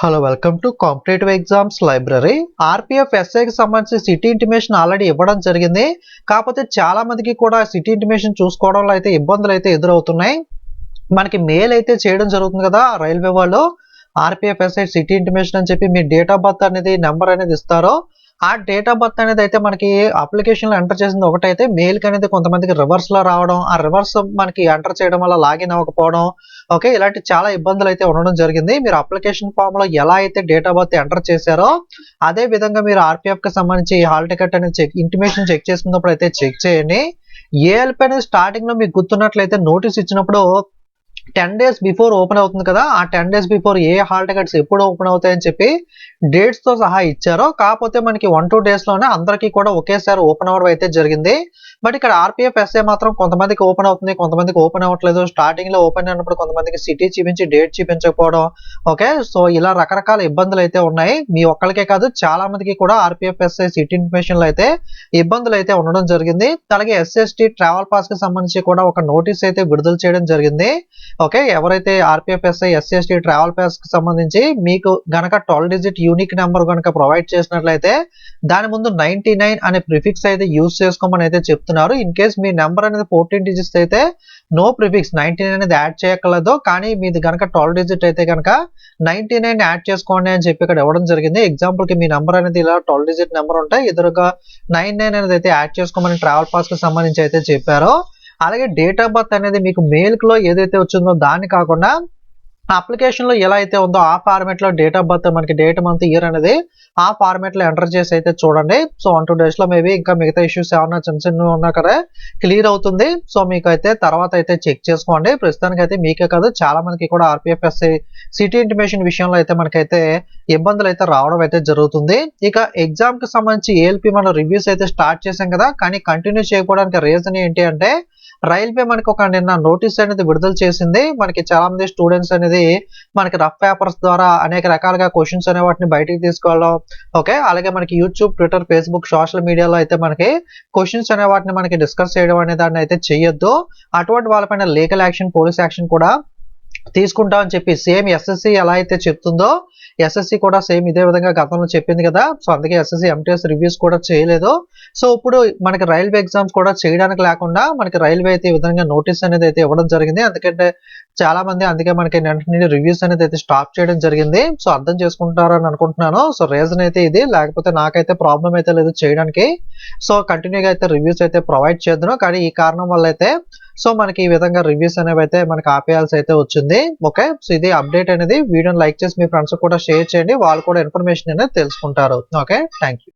Hello welcome to competitive exams library. RPF ఎస్ఐకి సంబంధించి city intimation already ఇవ్వడం జరిగింది. కాకపోతే చాలా మందికి కూడా సిటీ ఇంటిమేషన్ చూసుకోవడంలో అయితే ఇబ్బందులు అయితే ఎదురవుతున్నాయి. మనకి మెయిల్ అయితే చేయడం జరుగుతుంది కదా రైల్వే వాళ్ళు, ఆర్పిఎఫ్ ఎస్ఐ సిటీ ఇంటిమేషన్ అని చెప్పి మీ డేట్ ఆఫ్ బర్త్ అనేది నెంబర్ అనేది ఇస్తారో ఆ డేట్ ఆఫ్ బర్త్ అనేది అయితే మనకి అప్లికేషన్లో ఎంటర్ చేసింది ఒకటైతే మెయిల్కి అనేది కొంతమందికి రివర్స్లో రావడం, ఆ రివర్స్ మనకి ఎంటర్ చేయడం వల్ల లాగిన్ అవ్వకపోవడం, ఓకే, ఇలాంటి చాలా ఇబ్బందులు అయితే ఉండడం జరిగింది. మీరు అప్లికేషన్ ఫామ్ లో ఎలా అయితే డేట్ ఆఫ్ బర్త్ ఎంటర్ చేశారో అదే విధంగా మీరు ఆర్పిఎఫ్ కి సంబంధించి హాల్ టికెట్ అనేది చెక్ ఇంటిమేషన్ చెక్ చేసుకున్నప్పుడు అయితే చెక్ చేయండి. ఏఎల్పి అనేది స్టార్టింగ్ లో మీకు గుర్తున్నట్లయితే నోటీస్ ఇచ్చినప్పుడు 10 days బిఫోర్ ఓపెన్ అవుతుంది కదా, ఆ 10 days బిఫోర్ ఏ హాల్ టికెట్స్ ఎప్పుడు ఓపెన్ అవుతాయని చెప్పి డేట్స్ తో సహా ఇచ్చారో, కాకపోతే మనకి 1-2 days లోనే అందరికీ కూడా ఒకేసారి ఓపెన్ అవ్వడం అయితే జరిగింది. బట్ ఇక్కడ ఆర్పిఎఫ్ ఎస్ఏ మాత్రం కొంతమందికి ఓపెన్ అవుతుంది, కొంతమందికి ఓపెన్ అవ్వట్లేదు. స్టార్టింగ్ లో ఓపెన్ అయినప్పుడు కొంతమందికి సిటీ చూపించి డేట్ చూపించకపోవడం, ఓకే, సో ఇలా రకరకాల ఇబ్బందులు అయితే ఉన్నాయి. మీ ఒక్కరికే కాదు చాలా మందికి కూడా ఆర్పిఎఫ్ ఎస్ఐ సిటీ ఇన్ఫర్మేషన్ లో అయితే ఇబ్బందులు అయితే ఉండడం జరిగింది. అలాగే ఎస్ఎస్టీ ట్రావెల్ పాస్ కి సంబంధించి కూడా ఒక నోటీస్ అయితే విడుదల చేయడం జరిగింది. ఓకే, ఎవరైతే RPF SI SST travel pass కి సంబంధించి మీకు గనక 12 digit యూనిక్ నెంబర్ కనుక ప్రొవైడ్ చేసినట్లయితే దాని ముందు 99 అనే ప్రిఫిక్స్ అయితే యూజ్ చేసుకోమని అయితే చెప్తున్నారు. ఇన్ కేస్ మీ నెంబర్ అనేది 14 digits అయితే నో ప్రిఫిక్స్ 99 అనేది యాడ్ చేయక్కర్లేదు. కానీ మీది కనుక 12 digit అయితే కనుక 99 యాడ్ చేసుకోండి అని చెప్పి ఇక్కడ ఇవ్వడం జరిగింది. ఎగ్జాంపుల్ కి మీ నెంబర్ అనేది ఇలా 12 digit నెంబర్ ఉంటాయి, ఎదురుగా 99 అనేది అయితే యాడ్ చేసుకోమని ట్రావెల్ పాస్ కి సంబంధించి అయితే చెప్పారు. అలాగే డేట్ ఆఫ్ బర్త్ అనేది మీకు మెయిల్ లో ఏదైతే వచ్చిందో దాన్ని కాకుండా అప్లికేషన్ లో ఎలా అయితే ఉందో ఆ ఫార్మేట్ లో డేట్ ఆఫ్ బర్త్ మనకి డేట్ మంత్ ఇయర్ అనేది ఆ ఫార్మేట్ లో ఎంటర్ చేసి అయితే చూడండి. సో 1-2 days లో మేబీ ఇంకా మిగతా ఇష్యూస్ ఏమన్నా చిన్న చిన్న ఉన్నా కదా క్లియర్ అవుతుంది. సో మీకు అయితే తర్వాత అయితే చెక్ చేసుకోండి. ప్రస్తుతానికి అయితే మీకే కాదు చాలా మందికి కూడా ఆర్పిఎఫ్ ఎస్ఐ సిటీ ఇంటిమేషన్ విషయంలో అయితే మనకైతే ఇబ్బందులు అయితే రావడం అయితే జరుగుతుంది. ఇక ఎగ్జామ్ కి సంబంధించి ఏఎల్పి మనం రివ్యూస్ అయితే స్టార్ట్ చేసాం కదా, కానీ కంటిన్యూ చేయకపోవడానికి రీజన్ ఏంటి అంటే రైల్వే మనకి ఒక నిన్న నోటీస్ అనేది విడుదల చేసింది. మనకి చాలా మంది స్టూడెంట్స్ అనేది మనకి రఫ్ పేపర్స్ ద్వారా అనేక రకాలుగా క్వశ్చన్స్ అనే వాటిని బయటికి తీసుకోవడం, ఓకే, అలాగే మనకి యూట్యూబ్, ట్విట్టర్, ఫేస్బుక్, సోషల్ మీడియాలో అయితే మనకి క్వశ్చన్స్ అనే వాటిని మనకి డిస్కస్ చేయడం అనే దాన్ని అయితే చేయొద్దు. అటువంటి వాళ్ళపైన లీగల్ యాక్షన్, పోలీస్ యాక్షన్ కూడా తీసుకుంటాం అని చెప్పి సేమ్ ఎస్ఎస్సి ఎలా అయితే చెప్తుందో ఎస్ఎస్సి కూడా సేమ్ ఇదే విధంగా గతంలో చెప్పింది కదా. సో అందుకే ఎస్ఎస్సి ఎంటీఎస్ రివ్యూస్ కూడా చేయలేదు. సో ఇప్పుడు మనకి రైల్వే ఎగ్జామ్స్ కూడా చేయడానికి లేకుండా మనకి రైల్వే అయితే ఈ విధంగా నోటీస్ అనేది అయితే ఇవ్వడం జరిగింది. ఎందుకంటే చాలా మంది అందుకే మనకి వెంటనే రివ్యూస్ అనేది అయితే స్టాప్ చేయడం జరిగింది. సో అర్థం చేసుకుంటారని అనుకుంటున్నాను. సో రీజన్ అయితే ఇది, లేకపోతే నాకైతే ప్రాబ్లం అయితే లేదు చేయడానికి. సో కంటిన్యూగా అయితే రివ్యూస్ అయితే ప్రొవైడ్ చేద్దాను, కానీ ఈ కారణం వల్ల అయితే సో మనకి ఈ విధంగా రివ్యూస్ అనేవి అయితే మనకి ఆపేయాల్సి అయితే వచ్చింది. ఓకే, సో ఇది అప్డేట్ అనేది. వీడియోని లైక్ చేసి మీ ఫ్రెండ్స్ కూడా షేర్ చేయండి, వాళ్ళు కూడా ఇన్ఫర్మేషన్ అనేది తెలుసుకుంటారు. Okay, thank you.